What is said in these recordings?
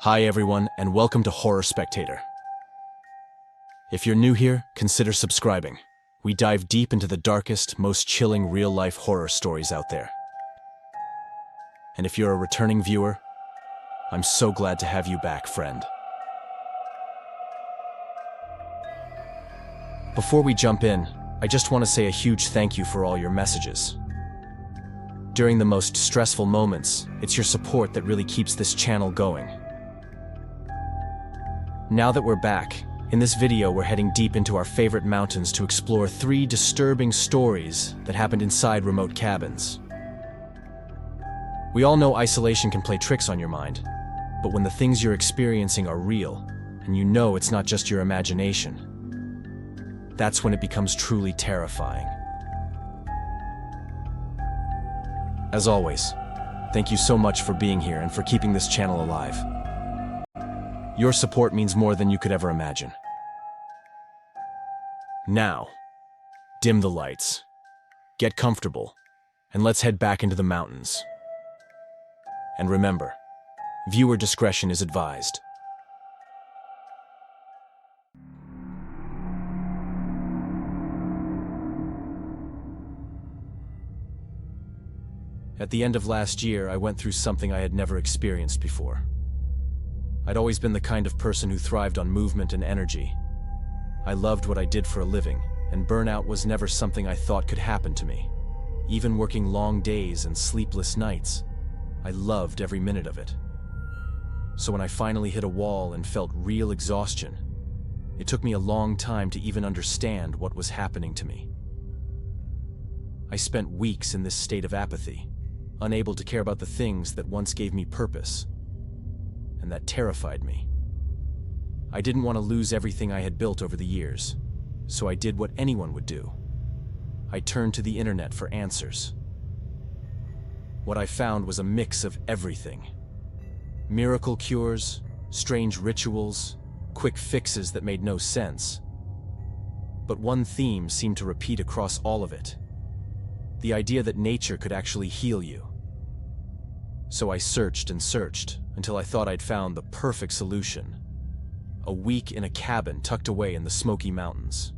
Hi everyone, and welcome to Horror Spectator. If you're new here, consider subscribing. We dive deep into the darkest, most chilling real-life horror stories out there. And if you're a returning viewer, I'm so glad to have you back, friend. Before we jump in, I just want to say a huge thank you for all your messages. During the most stressful moments, it's your support that really keeps this channel going. Now that we're back, in this video we're heading deep into our favorite mountains to explore 3 disturbing stories that happened inside remote cabins. We all know isolation can play tricks on your mind, but when the things you're experiencing are real, and you know it's not just your imagination, that's when it becomes truly terrifying. As always, thank you so much for being here and for keeping this channel alive. Your support means more than you could ever imagine. Now, dim the lights, get comfortable, and let's head back into the mountains. And remember, viewer discretion is advised. At the end of last year, I went through something I had never experienced before. I'd always been the kind of person who thrived on movement and energy. I loved what I did for a living, and burnout was never something I thought could happen to me. Even working long days and sleepless nights, I loved every minute of it. So when I finally hit a wall and felt real exhaustion, it took me a long time to even understand what was happening to me. I spent weeks in this state of apathy, unable to care about the things that once gave me purpose. And that terrified me. I didn't want to lose everything I had built over the years, so I did what anyone would do. I turned to the internet for answers. What I found was a mix of everything. Miracle cures, strange rituals, quick fixes that made no sense. But one theme seemed to repeat across all of it: the idea that nature could actually heal you. So I searched and searched until I thought I'd found the perfect solution: a week in a cabin tucked away in the Smoky Mountains.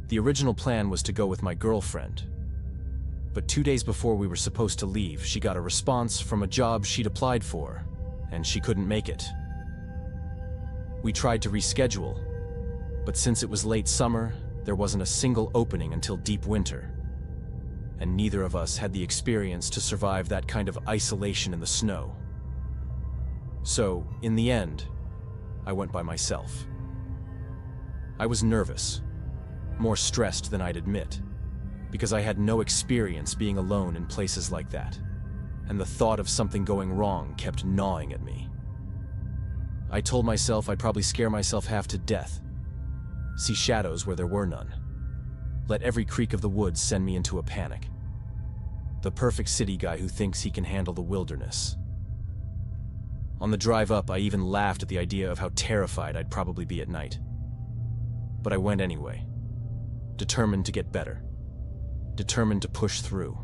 The original plan was to go with my girlfriend, but 2 days before we were supposed to leave, she got a response from a job she'd applied for, and she couldn't make it. We tried to reschedule, but since it was late summer, there wasn't a single opening until deep winter. And neither of us had the experience to survive that kind of isolation in the snow. So, in the end, I went by myself. I was nervous, more stressed than I'd admit, because I had no experience being alone in places like that, and the thought of something going wrong kept gnawing at me. I told myself I'd probably scare myself half to death, see shadows where there were none. Let every creak of the woods send me into a panic. The perfect city guy who thinks he can handle the wilderness. On the drive up, I even laughed at the idea of how terrified I'd probably be at night. But I went anyway, determined to get better, determined to push through.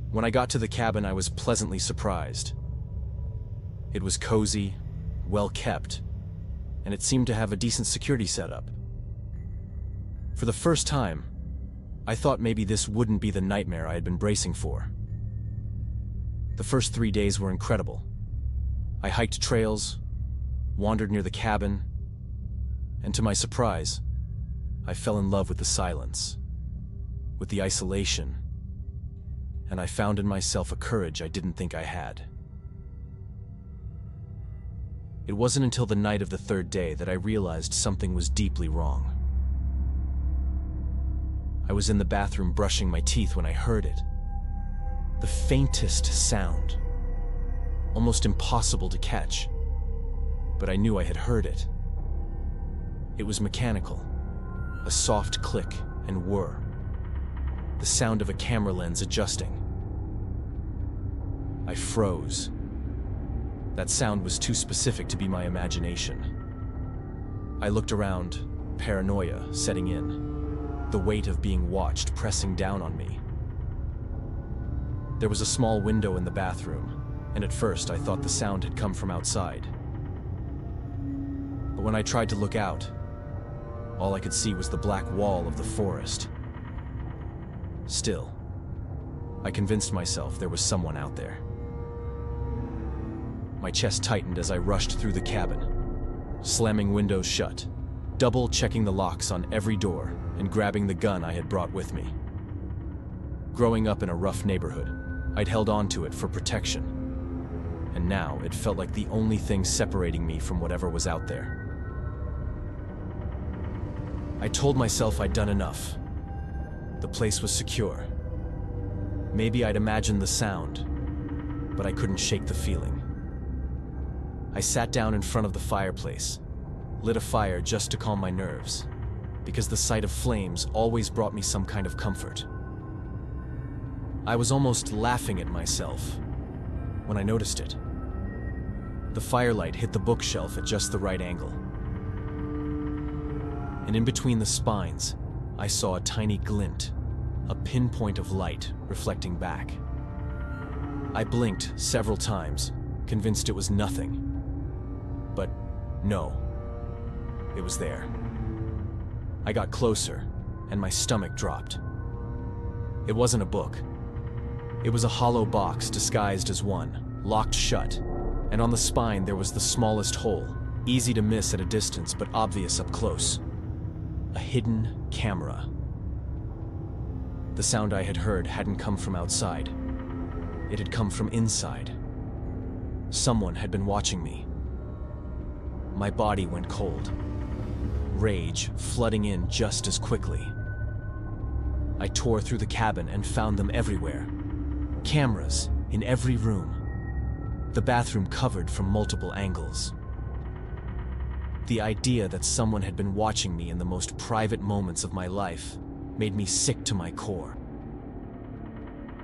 When I got to the cabin, I was pleasantly surprised. It was cozy, well kept, and it seemed to have a decent security setup. For the first time, I thought maybe this wouldn't be the nightmare I had been bracing for. The first 3 days were incredible. I hiked trails, wandered near the cabin, and to my surprise, I fell in love with the silence, with the isolation, and I found in myself a courage I didn't think I had. It wasn't until the night of the 3rd day that I realized something was deeply wrong. I was in the bathroom brushing my teeth when I heard it. The faintest sound, almost impossible to catch, but I knew I had heard it. It was mechanical, a soft click and whir, the sound of a camera lens adjusting. I froze. That sound was too specific to be my imagination. I looked around, paranoia setting in. The weight of being watched pressing down on me. There was a small window in the bathroom, and at first I thought the sound had come from outside. But when I tried to look out, all I could see was the black wall of the forest. Still, I convinced myself there was someone out there. My chest tightened as I rushed through the cabin, slamming windows shut, double-checking the locks on every door, and grabbing the gun I had brought with me. Growing up in a rough neighborhood, I'd held on to it for protection, and now it felt like the only thing separating me from whatever was out there. I told myself I'd done enough. The place was secure. Maybe I'd imagined the sound, but I couldn't shake the feeling. I sat down in front of the fireplace, lit a fire just to calm my nerves, because the sight of flames always brought me some kind of comfort. I was almost laughing at myself when I noticed it. The firelight hit the bookshelf at just the right angle. And in between the spines, I saw a tiny glint, a pinpoint of light reflecting back. I blinked several times, convinced it was nothing. But no, it was there. I got closer, and my stomach dropped. It wasn't a book. It was a hollow box disguised as one, locked shut, and on the spine there was the smallest hole, easy to miss at a distance but obvious up close. A hidden camera. The sound I had heard hadn't come from outside. It had come from inside. Someone had been watching me. My body went cold, rage flooding in just as quickly. I tore through the cabin and found them everywhere. Cameras in every room. The bathroom covered from multiple angles. The idea that someone had been watching me in the most private moments of my life made me sick to my core.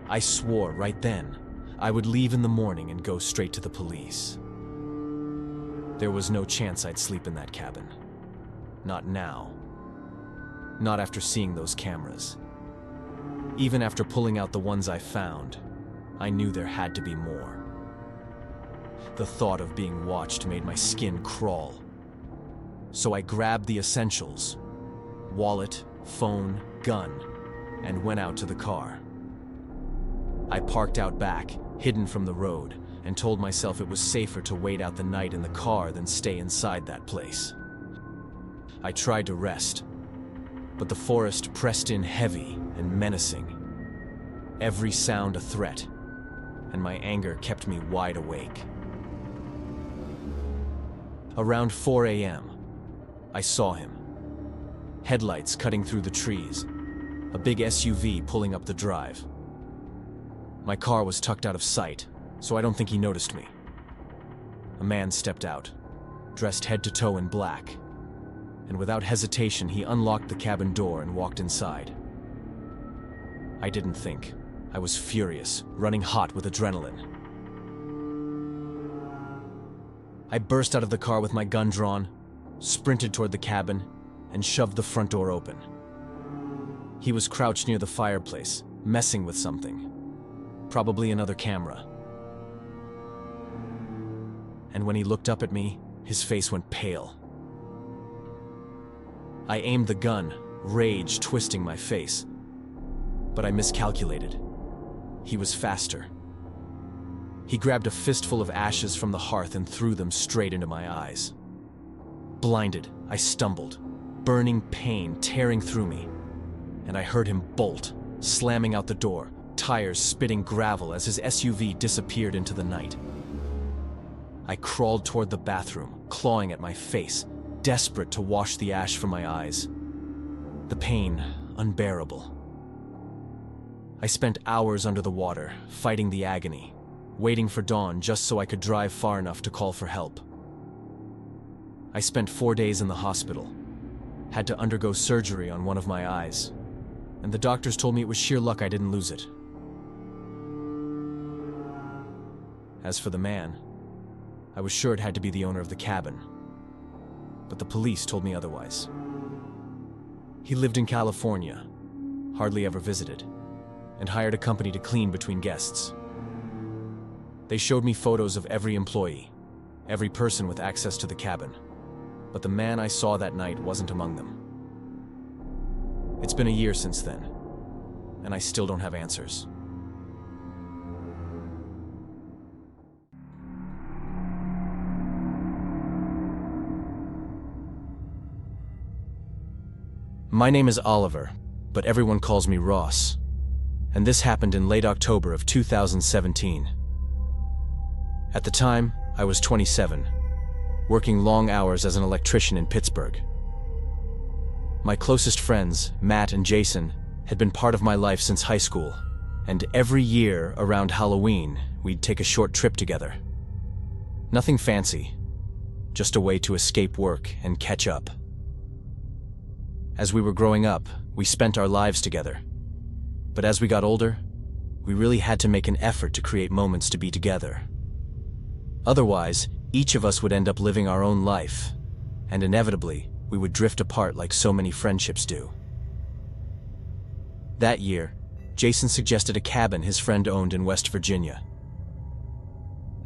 I swore right then I would leave in the morning and go straight to the police. There was no chance I'd sleep in that cabin. Not now. Not after seeing those cameras. Even after pulling out the ones I found, I knew there had to be more. The thought of being watched made my skin crawl. So I grabbed the essentials, wallet, phone, gun, and went out to the car. I parked out back, hidden from the road, and told myself it was safer to wait out the night in the car than stay inside that place. I tried to rest, but the forest pressed in heavy and menacing. Every sound a threat, and my anger kept me wide awake. Around 4 a.m., I saw him. Headlights cutting through the trees, a big SUV pulling up the drive. My car was tucked out of sight, so I don't think he noticed me. A man stepped out, dressed head to toe in black, and without hesitation he unlocked the cabin door and walked inside. I didn't think. I was furious, running hot with adrenaline. I burst out of the car with my gun drawn, sprinted toward the cabin, and shoved the front door open. He was crouched near the fireplace, messing with something. Probably another camera. And when he looked up at me, his face went pale. I aimed the gun, rage twisting my face. But I miscalculated. He was faster. He grabbed a fistful of ashes from the hearth and threw them straight into my eyes. Blinded, I stumbled, burning pain tearing through me, and I heard him bolt, slamming out the door, tires spitting gravel as his SUV disappeared into the night. I crawled toward the bathroom, clawing at my face, desperate to wash the ash from my eyes. The pain unbearable. I spent hours under the water, fighting the agony, waiting for dawn just so I could drive far enough to call for help. I spent 4 days in the hospital, had to undergo surgery on one of my eyes, and the doctors told me it was sheer luck I didn't lose it. As for the man, I was sure it had to be the owner of the cabin, but the police told me otherwise. He lived in California, hardly ever visited, and hired a company to clean between guests. They showed me photos of every employee, every person with access to the cabin. But the man I saw that night wasn't among them. It's been a year since then, and I still don't have answers. My name is Oliver, but everyone calls me Ross, and this happened in late October of 2017. At the time, I was 27, working long hours as an electrician in Pittsburgh. My closest friends, Matt and Jason, had been part of my life since high school, and every year around Halloween, we'd take a short trip together. Nothing fancy, just a way to escape work and catch up. As we were growing up, we spent our lives together. But as we got older, we really had to make an effort to create moments to be together. Otherwise, each of us would end up living our own life, and inevitably, we would drift apart like so many friendships do. That year, Jason suggested a cabin his friend owned in West Virginia.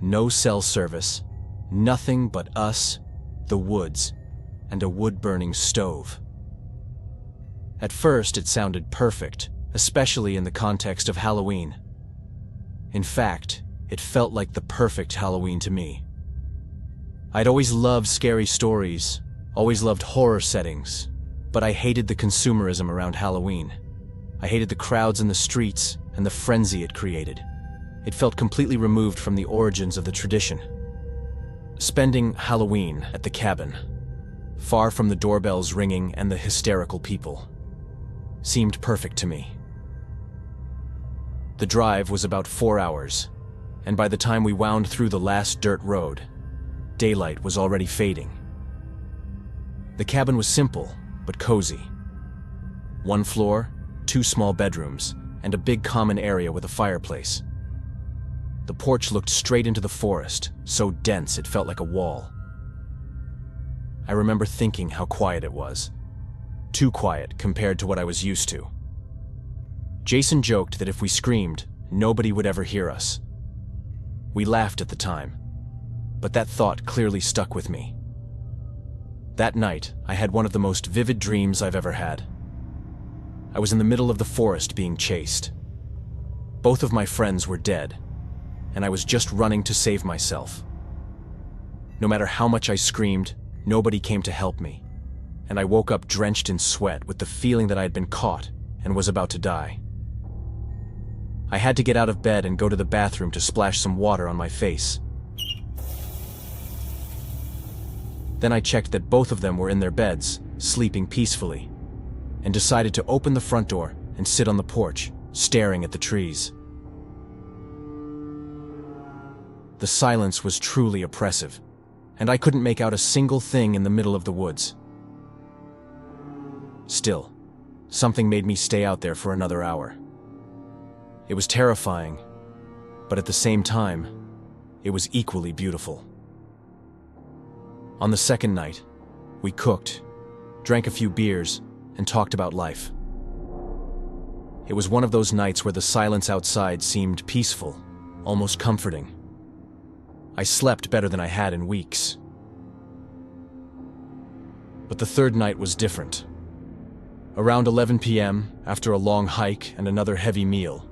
No cell service, nothing but us, the woods, and a wood-burning stove. At first, it sounded perfect, especially in the context of Halloween. In fact, it felt like the perfect Halloween to me. I'd always loved scary stories, always loved horror settings, but I hated the consumerism around Halloween. I hated the crowds in the streets and the frenzy it created. It felt completely removed from the origins of the tradition. Spending Halloween at the cabin, far from the doorbells ringing and the hysterical people, seemed perfect to me. The drive was about 4 hours, and by the time we wound through the last dirt road, daylight was already fading. The cabin was simple, but cozy. 1 floor, 2 small bedrooms, and a big common area with a fireplace. The porch looked straight into the forest, so dense it felt like a wall. I remember thinking how quiet it was. Too quiet compared to what I was used to. Jason joked that if we screamed, nobody would ever hear us. We laughed at the time, but that thought clearly stuck with me. That night, I had one of the most vivid dreams I've ever had. I was in the middle of the forest being chased. Both of my friends were dead, and I was just running to save myself. No matter how much I screamed, nobody came to help me, and I woke up drenched in sweat with the feeling that I had been caught and was about to die. I had to get out of bed and go to the bathroom to splash some water on my face. Then I checked that both of them were in their beds, sleeping peacefully, and decided to open the front door and sit on the porch, staring at the trees. The silence was truly oppressive, and I couldn't make out a single thing in the middle of the woods. Still, something made me stay out there for another hour. It was terrifying, but at the same time, it was equally beautiful. On the second night, we cooked, drank a few beers, and talked about life. It was one of those nights where the silence outside seemed peaceful, almost comforting. I slept better than I had in weeks. But the third night was different. Around 11 p.m., after a long hike and another heavy meal,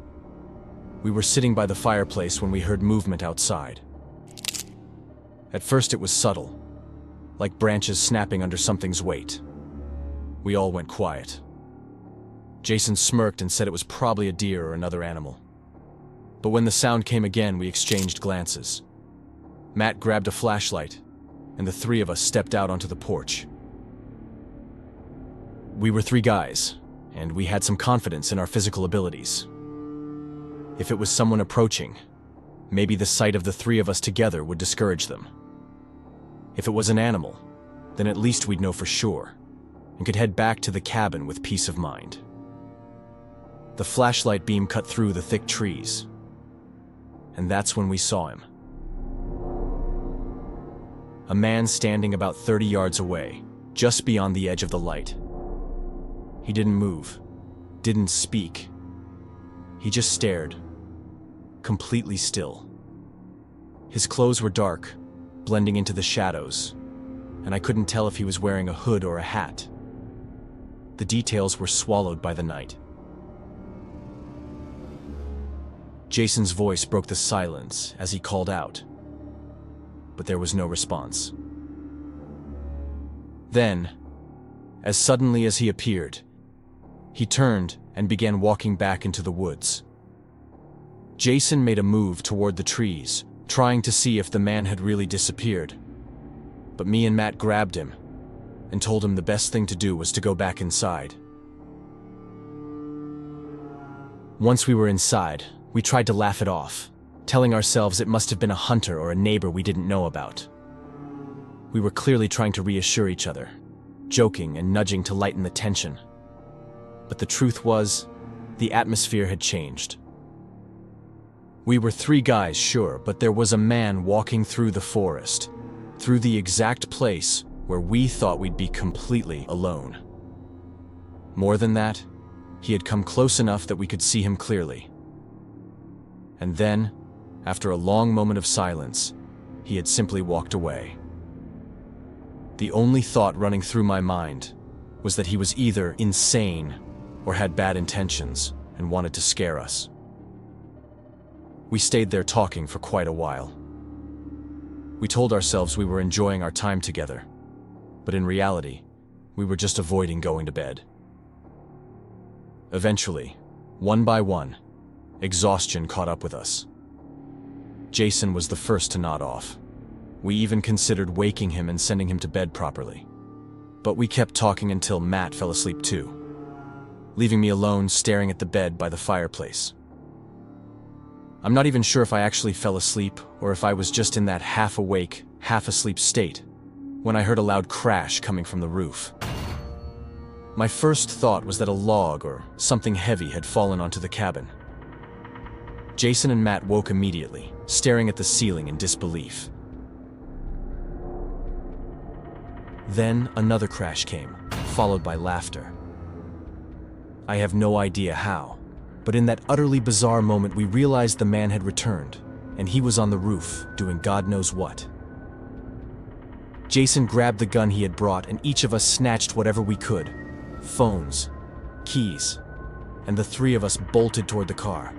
we were sitting by the fireplace when we heard movement outside. At first it was subtle, like branches snapping under something's weight. We all went quiet. Jason smirked and said it was probably a deer or another animal. But when the sound came again, we exchanged glances. Matt grabbed a flashlight, and the 3 of us stepped out onto the porch. We were 3 guys, and we had some confidence in our physical abilities. If it was someone approaching, maybe the sight of the 3 of us together would discourage them. If it was an animal, then at least we'd know for sure, and could head back to the cabin with peace of mind. The flashlight beam cut through the thick trees, and that's when we saw him. A man standing about 30 yards away, just beyond the edge of the light. He didn't move, didn't speak. He just stared, completely still. His clothes were dark, blending into the shadows, and I couldn't tell if he was wearing a hood or a hat. The details were swallowed by the night. Jason's voice broke the silence as he called out, but there was no response. Then, as suddenly as he appeared, he turned and began walking back into the woods. Jason made a move toward the trees, trying to see if the man had really disappeared. But me and Matt grabbed him and told him the best thing to do was to go back inside. Once we were inside, we tried to laugh it off, telling ourselves it must have been a hunter or a neighbor we didn't know about. We were clearly trying to reassure each other, joking and nudging to lighten the tension. But the truth was, the atmosphere had changed. We were 3 guys, sure, but there was a man walking through the forest, through the exact place where we thought we'd be completely alone. More than that, he had come close enough that we could see him clearly. And then, after a long moment of silence, he had simply walked away. The only thought running through my mind was that he was either insane or had bad intentions and wanted to scare us. We stayed there talking for quite a while. We told ourselves we were enjoying our time together, but in reality, we were just avoiding going to bed. Eventually, one by one, exhaustion caught up with us. Jason was the first to nod off. We even considered waking him and sending him to bed properly. But we kept talking until Matt fell asleep too, leaving me alone staring at the bed by the fireplace. I'm not even sure if I actually fell asleep or if I was just in that half-awake, half-asleep state when I heard a loud crash coming from the roof. My first thought was that a log or something heavy had fallen onto the cabin. Jason and Matt woke immediately, staring at the ceiling in disbelief. Then another crash came, followed by laughter. I have no idea how, but in that utterly bizarre moment we realized the man had returned, and he was on the roof, doing God knows what. Jason grabbed the gun he had brought, and each of us snatched whatever we could. Phones, keys, and the 3 of us bolted toward the car.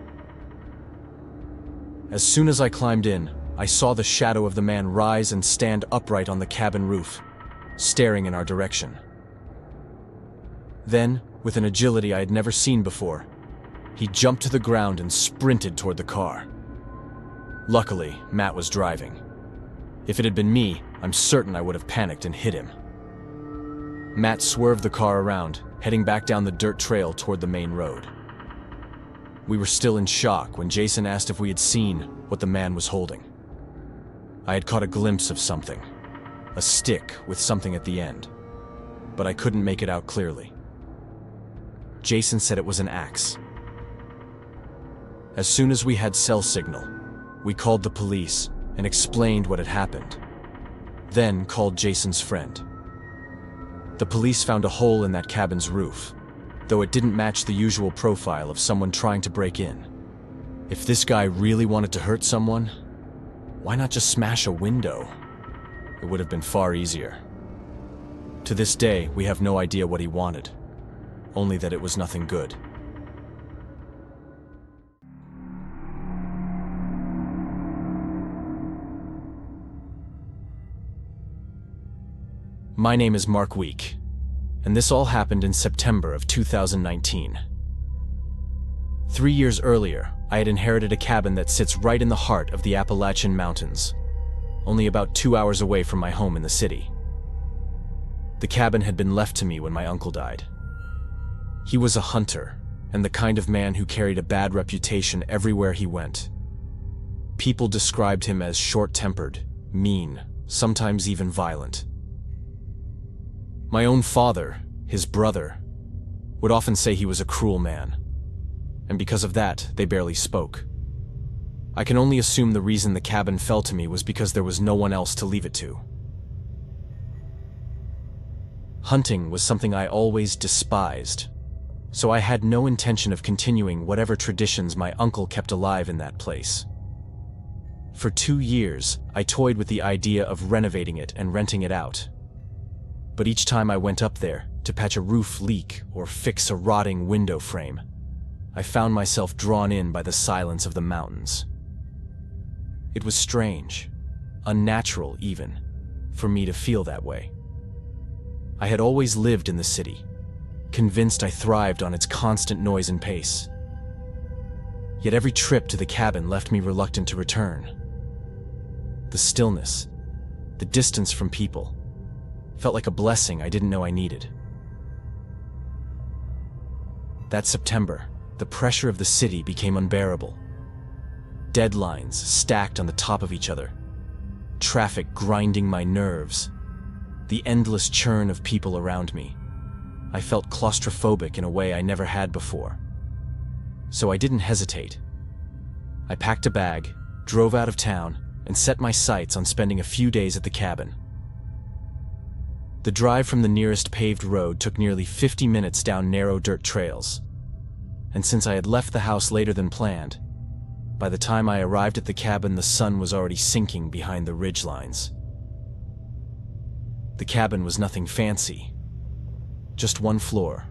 As soon as I climbed in, I saw the shadow of the man rise and stand upright on the cabin roof, staring in our direction. Then, with an agility I had never seen before, he jumped to the ground and sprinted toward the car. Luckily, Matt was driving. If it had been me, I'm certain I would have panicked and hit him. Matt swerved the car around, heading back down the dirt trail toward the main road. We were still in shock when Jason asked if we had seen what the man was holding. I had caught a glimpse of something, a stick with something at the end, but I couldn't make it out clearly. Jason said it was an axe. As soon as we had cell signal, we called the police and explained what had happened, then called Jason's friend. The police found a hole in that cabin's roof, though it didn't match the usual profile of someone trying to break in. If this guy really wanted to hurt someone, why not just smash a window? It would have been far easier. To this day, we have no idea what he wanted, only that it was nothing good. My name is Mark Week, and this all happened in September of 2019. 3 years earlier, I had inherited a cabin that sits right in the heart of the Appalachian Mountains, only about 2 hours away from my home in the city. The cabin had been left to me when my uncle died. He was a hunter, and the kind of man who carried a bad reputation everywhere he went. People described him as short-tempered, mean, sometimes even violent. My own father, his brother, would often say he was a cruel man, and because of that, they barely spoke. I can only assume the reason the cabin fell to me was because there was no one else to leave it to. Hunting was something I always despised, so I had no intention of continuing whatever traditions my uncle kept alive in that place. For 2 years, I toyed with the idea of renovating it and renting it out. But each time I went up there to patch a roof leak or fix a rotting window frame, I found myself drawn in by the silence of the mountains. It was strange, unnatural even, for me to feel that way. I had always lived in the city, convinced I thrived on its constant noise and pace. Yet every trip to the cabin left me reluctant to return. The stillness, the distance from people, felt like a blessing I didn't know I needed. That September, the pressure of the city became unbearable. Deadlines stacked on the top of each other, traffic grinding my nerves, the endless churn of people around me. I felt claustrophobic in a way I never had before. So I didn't hesitate. I packed a bag, drove out of town, and set my sights on spending a few days at the cabin. The drive from the nearest paved road took nearly 50 minutes down narrow dirt trails. And since I had left the house later than planned, by the time I arrived at the cabin, the sun was already sinking behind the ridgelines. The cabin was nothing fancy. Just one floor,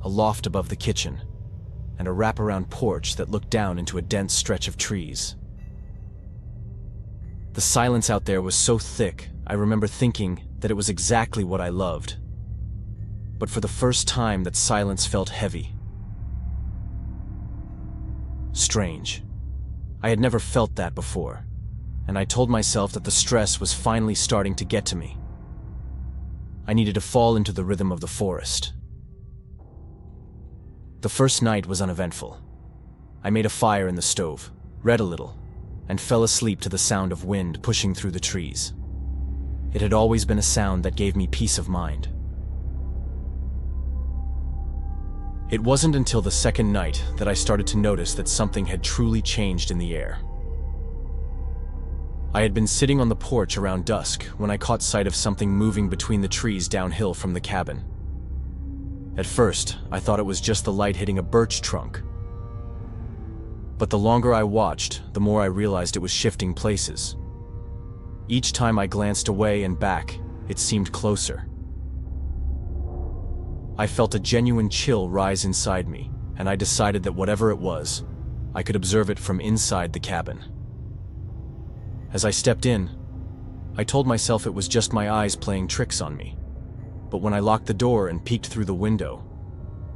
a loft above the kitchen, and a wraparound porch that looked down into a dense stretch of trees. The silence out there was so thick, I remember thinking that it was exactly what I loved. But for the first time, that silence felt heavy. Strange. I had never felt that before, and I told myself that the stress was finally starting to get to me. I needed to fall into the rhythm of the forest. The first night was uneventful. I made a fire in the stove, read a little, and fell asleep to the sound of wind pushing through the trees. It had always been a sound that gave me peace of mind. It wasn't until the second night that I started to notice that something had truly changed in the air. I had been sitting on the porch around dusk when I caught sight of something moving between the trees downhill from the cabin. At first, I thought it was just the light hitting a birch trunk. But the longer I watched, the more I realized it was shifting places. Each time I glanced away and back, it seemed closer. I felt a genuine chill rise inside me, and I decided that whatever it was, I could observe it from inside the cabin. As I stepped in, I told myself it was just my eyes playing tricks on me. But when I locked the door and peeked through the window,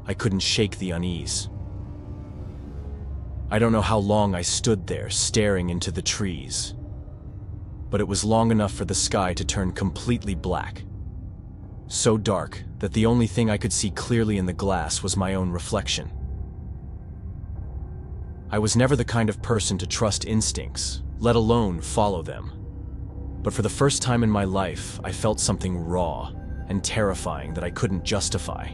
I couldn't shake the unease. I don't know how long I stood there staring into the trees, but it was long enough for the sky to turn completely black. So dark that the only thing I could see clearly in the glass was my own reflection. I was never the kind of person to trust instincts, let alone follow them. But for the first time in my life, I felt something raw and terrifying that I couldn't justify.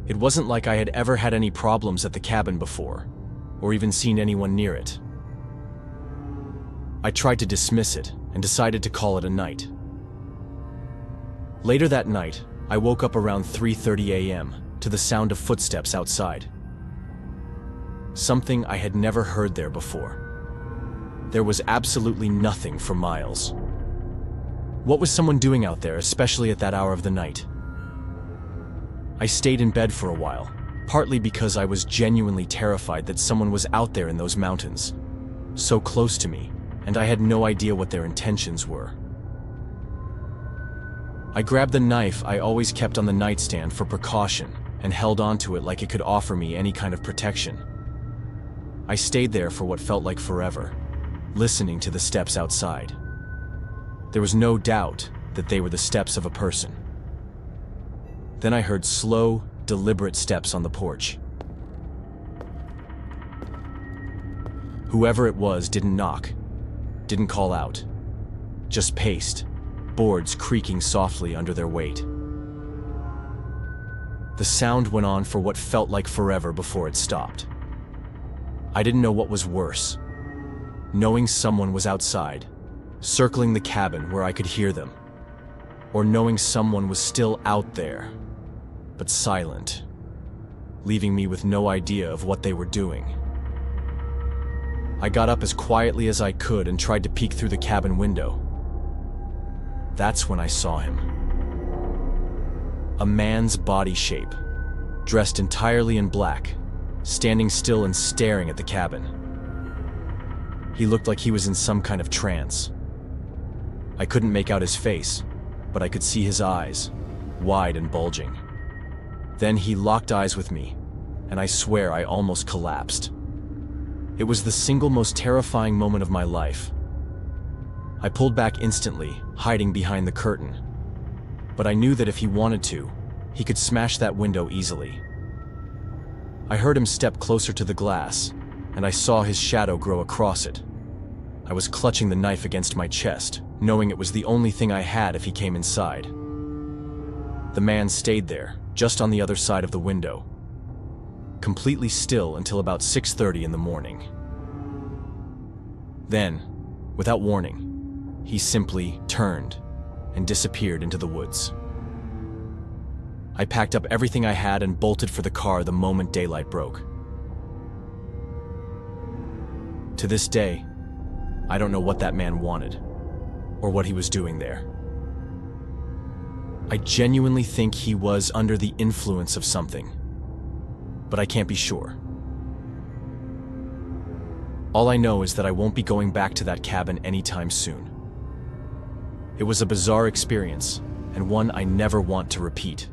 It wasn't like I had ever had any problems at the cabin before, or even seen anyone near it. I tried to dismiss it and decided to call it a night. Later that night, I woke up around 3:30 a.m. to the sound of footsteps outside. Something I had never heard there before. There was absolutely nothing for miles. What was someone doing out there, especially at that hour of the night? I stayed in bed for a while, partly because I was genuinely terrified that someone was out there in those mountains, so close to me, and I had no idea what their intentions were. I grabbed the knife I always kept on the nightstand for precaution and held onto it like it could offer me any kind of protection. I stayed there for what felt like forever, listening to the steps outside. There was no doubt that they were the steps of a person. Then I heard slow, deliberate steps on the porch. Whoever it was didn't knock, didn't call out, just paced, boards creaking softly under their weight. The sound went on for what felt like forever before it stopped. I didn't know what was worse, knowing someone was outside, circling the cabin where I could hear them, or knowing someone was still out there, but silent, leaving me with no idea of what they were doing. I got up as quietly as I could and tried to peek through the cabin window. That's when I saw him. A man's body shape, dressed entirely in black, standing still and staring at the cabin. He looked like he was in some kind of trance. I couldn't make out his face, but I could see his eyes, wide and bulging. Then he locked eyes with me, and I swear I almost collapsed. It was the single most terrifying moment of my life. I pulled back instantly, hiding behind the curtain. But I knew that if he wanted to, he could smash that window easily. I heard him step closer to the glass, and I saw his shadow grow across it. I was clutching the knife against my chest, knowing it was the only thing I had if he came inside. The man stayed there, just on the other side of the window, completely still until about 6:30 in the morning. Then, without warning, he simply turned and disappeared into the woods. I packed up everything I had and bolted for the car the moment daylight broke. To this day, I don't know what that man wanted, or what he was doing there. I genuinely think he was under the influence of something, but I can't be sure. All I know is that I won't be going back to that cabin anytime soon. It was a bizarre experience, and one I never want to repeat.